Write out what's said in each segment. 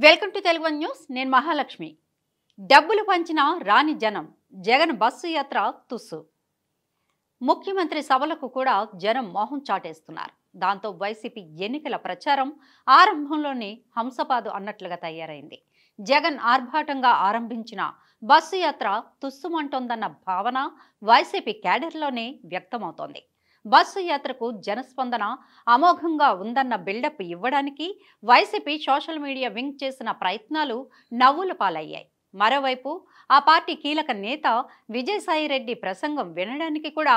Welcome to Telugu one news. నేను మహాలక్ష్మి. డబ్బులు పంచిన రాని జనం, జగన్ బస్సు యాత్ర తుస్సు. ముఖ్యమంత్రి సభలకు కూడా జనం మోహం చాటేస్తున్నారు. దాంతో వైసీపీ ఎన్నికల ప్రచారం ఆరంభంలోనే హంసపాదు అన్నట్లుగా తయారైంది. జగన్ ఆర్భాటంగా ఆరంభించిన బస్సు యాత్ర తుస్సుమంటోందన్న భావన వైసీపీ క్యాడర్లోనే వ్యక్తమవుతోంది. బస్సు యాత్రకు జనస్పందన అమోఘంగా ఉందన్న బిల్డప్ ఇవ్వడానికి వైసీపీ సోషల్ మీడియా వింగ్ చేసిన ప్రయత్నాలు నవ్వుల పాలయ్యాయి. మరోవైపు ఆ పార్టీ కీలక నేత విజయసాయిరెడ్డి ప్రసంగం వినడానికి కూడా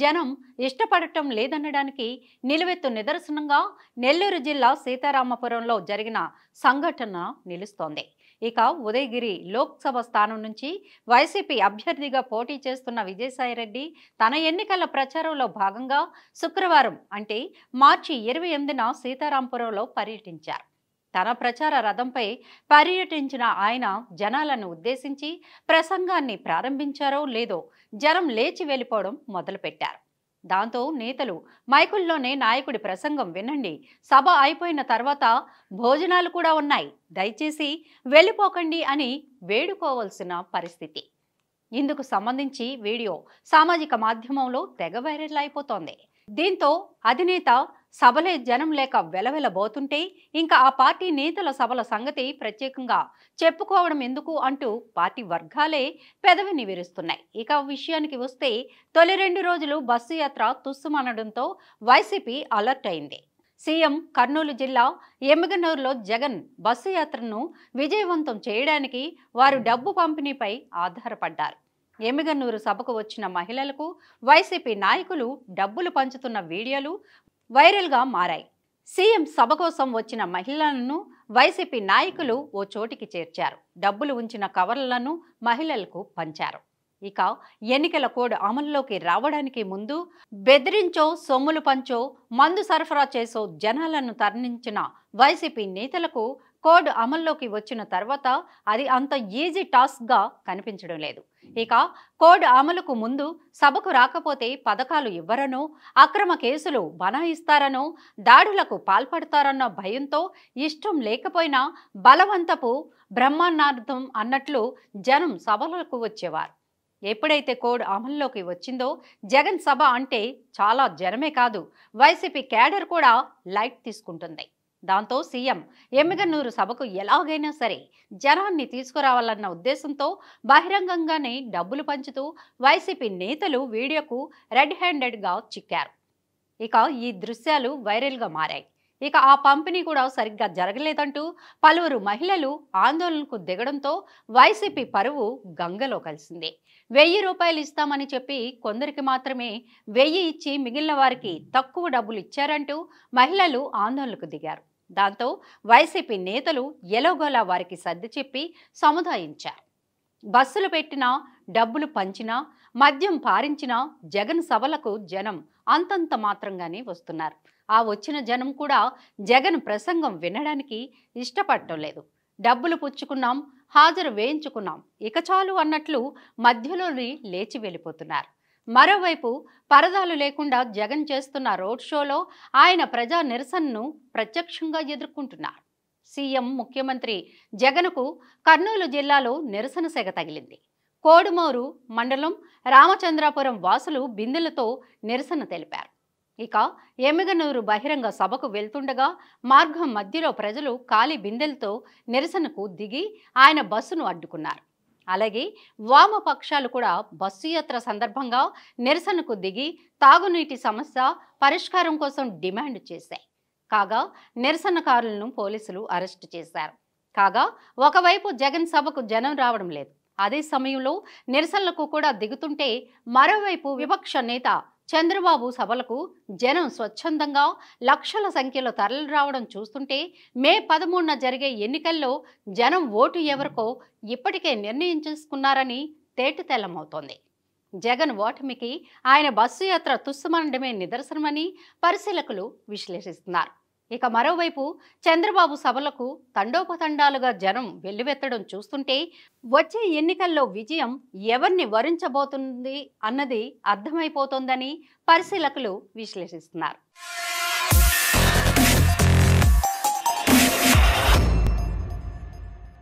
జనం ఇష్టపడటం లేదనడానికి నిలువెత్తు నిదర్శనంగా నెల్లూరు జిల్లా సీతారామపురంలో జరిగిన సంఘటన నిలుస్తోంది. ఇక ఉదయగిరి లోక్సభ స్థానం నుంచి వైసీపీ అభ్యర్థిగా పోటీ చేస్తున్న విజయసాయిరెడ్డి తన ఎన్నికల ప్రచారంలో భాగంగా శుక్రవారం అంటే మార్చి 28న సీతారాంపురంలో పర్యటించారు. తన ప్రచార రథంపై పర్యటించిన ఆయన జనాలను ఉద్దేశించి ప్రసంగాన్ని ప్రారంభించారో లేదో జనం లేచి వెళ్ళిపోవడం మొదలుపెట్టారు. దాంతో నేతలు మైకుల్లోనే నాయకుడి ప్రసంగం వినండి, సభ అయిపోయిన తర్వాత భోజనాలు కూడా ఉన్నాయి, దయచేసి వెళ్ళిపోకండి అని వేడుకోవాల్సిన పరిస్థితి. ఇందుకు సంబంధించి వీడియో సామాజిక మాధ్యమంలో తెగ వైరల్ అయిపోతోంది. దీంతో అధినేత సభలే జనం లేక వెలవెలబోతుంటే ఇంకా ఆ పార్టీ నేతల సభల సంగతి ప్రత్యేకంగా చెప్పుకోవడం ఎందుకు అంటూ పార్టీ వర్గాలే పెదవిని విరుస్తున్నాయి. ఇక విషయానికి వస్తే తొలి 2 రోజులు బస్సు యాత్ర తుస్సుమనడంతో వైసీపీ అలర్ట్ అయింది. సీఎం కర్నూలు జిల్లా ఎమ్మిగనూరులో జగన్ బస్సు యాత్రను విజయవంతం చేయడానికి వారు డబ్బు పంపిణీపై ఆధారపడ్డారు. ఎమ్మిగనూరు సభకు వచ్చిన మహిళలకు వైసీపీ నాయకులు డబ్బులు పంచుతున్న వీడియోలు వైరల్గా మారాయి. సీఎం సభ కోసం వచ్చిన మహిళలను వైసీపీ నాయకులు ఓ చోటికి చేర్చారు. డబ్బులు ఉంచిన కవర్లను మహిళలకు పంచారు. ఇక ఎన్నికల కోడ్ అమల్లోకి రావడానికి ముందు బెదిరించో, సొమ్ములు పంచో, మందు సరఫరా చేసో జనాలను తరలించిన వైసీపీ నేతలకు కోడ్ అమల్లోకి వచ్చిన తర్వాత అది అంత ఈజీ టాస్క్గా కనిపించడం లేదు. ఇక కోడ్ అమలుకు ముందు సభకు రాకపోతే పథకాలు ఇవ్వరనో, అక్రమ కేసులు బనాయిస్తారనో, దాడులకు పాల్పడతారన్న భయంతో ఇష్టం లేకపోయినా బలవంతపు బ్రహ్మాండార్థం అన్నట్లు జనం సభలకు వచ్చేవారు. ఎప్పుడైతే కోడ్ అమల్లోకి వచ్చిందో జగన్ సభ అంటే చాలా జనమే కాదు, వైసీపీ క్యాడర్ కూడా లైట్ తీసుకుంటుంది. దాంతో సీఎం ఎమ్మిగనూరు సభకు ఎలాగైనా సరే జనాన్ని తీసుకురావాలన్న ఉద్దేశంతో బహిరంగంగానే డబ్బులు పంచుతూ వైసీపీ నేతలు వీడియోకు రెడ్ హ్యాండెడ్గా చిక్కారు. ఇక ఈ దృశ్యాలు వైరల్గా మారాయి. ఇక ఆ పంపిణీ కూడా సరిగ్గా జరగలేదంటూ పలువురు మహిళలు ఆందోళనకు దిగడంతో వైసీపీ పరువు గంగలో కలిసింది. 1000 రూపాయలు ఇస్తామని చెప్పి కొందరికి మాత్రమే 1000 ఇచ్చి మిగిలిన వారికి తక్కువ డబ్బులు ఇచ్చారంటూ మహిళలు ఆందోళనకు దిగారు. దాంతో వైసీపీ నేతలు ఎలాగోలా వారికి సర్ది చెప్పి సముదాయించారు. బస్సులు పెట్టినా, డబ్బులు పంచినా, మద్యం పారించినా జగన్ సభలకు జనం అంతంత మాత్రంగానే వస్తున్నారు. ఆ వచ్చిన జనం కూడా జగన్ ప్రసంగం వినడానికి ఇష్టపడటం లేదు. డబ్బులు పుచ్చుకున్నాం, హాజరు వేయించుకున్నాం, ఇక చాలు అన్నట్లు మధ్యలోనే లేచి వెళ్ళిపోతున్నారు. మరోవైపు పరదాలు లేకుండా జగన్ చేస్తున్న రోడ్ షోలో ఆయన ప్రజా నిరసనను ప్రత్యక్షంగా ఎదుర్కొంటున్నారు. సీఎం ముఖ్యమంత్రి జగన్కు కర్నూలు జిల్లాలో నిరసన సెగ తగిలింది. కోడుమూరు మండలం రామచంద్రాపురం వాసులు బిందెలతో నిరసన తెలిపారు. ఇక ఎమ్మిగనూరు బహిరంగ సభకు వెళ్తుండగా మార్గం మధ్యలో ప్రజలు ఖాళీ బిందెలతో నిరసనకు దిగి ఆయన బస్సును అడ్డుకున్నారు. అలాగే వామపక్షాలు కూడా బస్సు యాత్ర సందర్భంగా నిరసనకు దిగి తాగునీటి సమస్య పరిష్కారం కోసం డిమాండ్ చేశాయి. కాగా నిరసనకారులను పోలీసులు అరెస్టు చేశారు. కాగా ఒకవైపు జగన్ సభకు జనం రావడం లేదు, అదే సమయంలో నిరసనలకు కూడా దిగుతుంటే మరోవైపు విపక్ష నేత చంద్రబాబు సభలకు జనం స్వచ్ఛందంగా లక్షల సంఖ్యలో తరలి రావడం చూస్తుంటే మే 13న జరిగే ఎన్నికల్లో జనం ఓటు ఎవరికో ఇప్పటికే నిర్ణయం చేసుకున్నారని తేటతెల్లమవుతోంది. జగన్ ఓటమికి ఆయన బస్సు యాత్ర తుస్సుమనడమే నిదర్శనమని పరిశీలకులు విశ్లేషిస్తున్నారు. ఇక మరోవైపు చంద్రబాబు సభలకు తండోపతండాలుగా జనం వెల్లువెత్తడం చూస్తుంటే వచ్చే ఎన్నికల్లో విజయం ఎవరిని వరించబోతుంది అన్నది అర్థమైపోతోందని పరిశీలకులు విశ్లేషిస్తున్నారు.